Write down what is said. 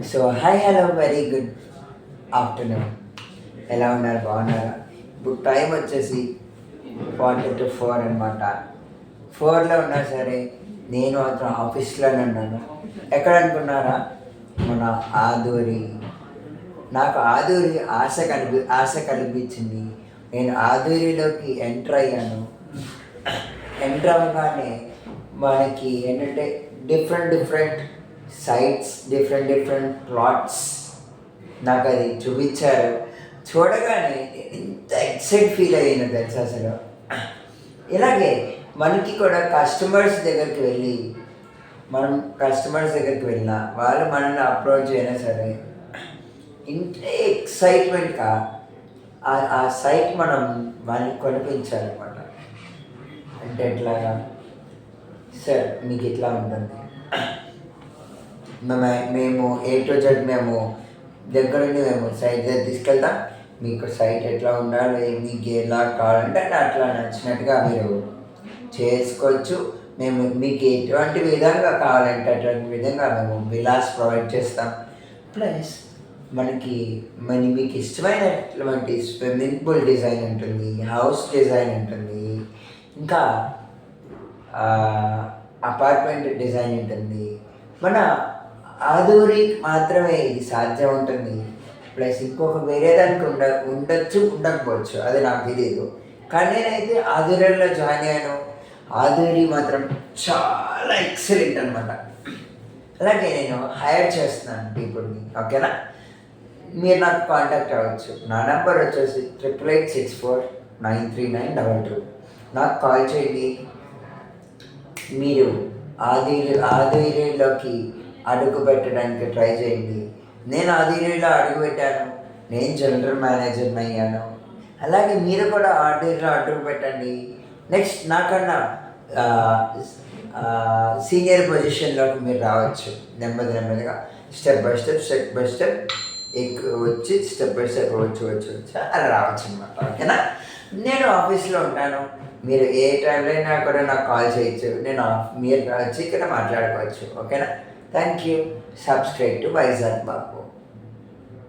So hi hello very good afternoon. ఎలా ఉన్నారు, బాగున్నారా? ఇప్పుడు టైం వచ్చేసి 4 అనమాట. 4లో ఉన్నా సరే నేను మాత్రం ఆఫీస్లోనే ఉన్నాను. ఎక్కడ అనుకున్నారా? మన ఆదూరి. నాకు ఆదూరి ఆశ కల్పించింది. నేను ఆదూరిలోకి ఎంటర్ అయ్యాను. ఎంటర్ అవ్వగానే మనకి ఏంటంటే డిఫరెంట్ సైట్స్, డిఫరెంట్ ప్లాట్స్ నాకు అది చూపించారు. చూడగానే ఎంత ఎక్సైట్ ఫీల్ అయ్యాను తెలుసు అసలు. ఇలాగే మనకి కూడా కస్టమర్స్ దగ్గరికి వెళ్ళినా వాళ్ళు మనల్ని అప్రోచ్ అయినా సరే ఇంత ఎక్సైట్మెంట్గా ఆ సైట్ వాళ్ళకి కొనిపించాలన్నమాట. అంటే ఎట్లాగా సార్ మీకు ఇట్లా ఉంటుంది, మేము A to Z మేము దగ్గరుండి మేము సైట్ దగ్గర తీసుకెళ్తాం. మీకు సైట్ ఎట్లా ఉండాలి, మీకు ఎలా కావాలంటే అట్లా నచ్చినట్టుగా మీరు చేసుకోవచ్చు. మేము మీకు ఎటువంటి విధంగా కావాలంటే అటువంటి విధంగా మేము విలాస్ ప్రొవైడ్ చేస్తాం. ప్లస్ మీకు ఇష్టమైనటువంటి స్విమ్మింగ్ పూల్ డిజైన్ ఉంటుంది, హౌస్ డిజైన్ ఉంటుంది, ఇంకా అపార్ట్మెంట్ డిజైన్ ఉంటుంది. మన ఆదూరి మాత్రమే ఇది సాధ్యం ఉంటుంది. ప్లస్ ఇంకొక వేరే దానికి ఉండొచ్చు, ఉండకపోవచ్చు, అది నాకు తెలియదు. కానీ నేనైతే ఆదూరిలో జాయిన్ అయ్యాను. ఆదూరి మాత్రం చాలా ఎక్సలెంట్ అనమాట. అలాగే నేను హైర్ చేస్తున్నాను పీపుల్ని. ఓకేనా? మీరు నాకు కాంటాక్ట్ అవ్వచ్చు. నా నెంబర్ వచ్చేసి 88649392. నాకు కాల్ చేయండి. మీరు ఆదూరిలోకి అడుగు పెట్టడానికి ట్రై చేయండి. నేను ఆదూరిలో అడుగు పెట్టాను, నేను జనరల్ మేనేజర్ని అయ్యాను. అలాగే మీరు కూడా ఆదూరిలో అడుగు పెట్టండి. నెక్స్ట్ నాకన్నా సీనియర్ పొజిషన్లోకి మీరు రావచ్చు. నెమ్మదిగా స్టెప్ బై స్టెప్ వచ్చి స్టెప్ బై స్టెప్ వచ్చి అలా రావచ్చు అనమాట. ఓకేనా? నేను ఆఫీస్లో ఉంటాను. మీరు ఏ టైంలో అయినా కూడా నాకు కాల్ చేయొచ్చు. మీరు వచ్చి ఇక్కడ మాట్లాడుకోవచ్చు. ఓకేనా? Thank you. Subscribe to Vizag Babu.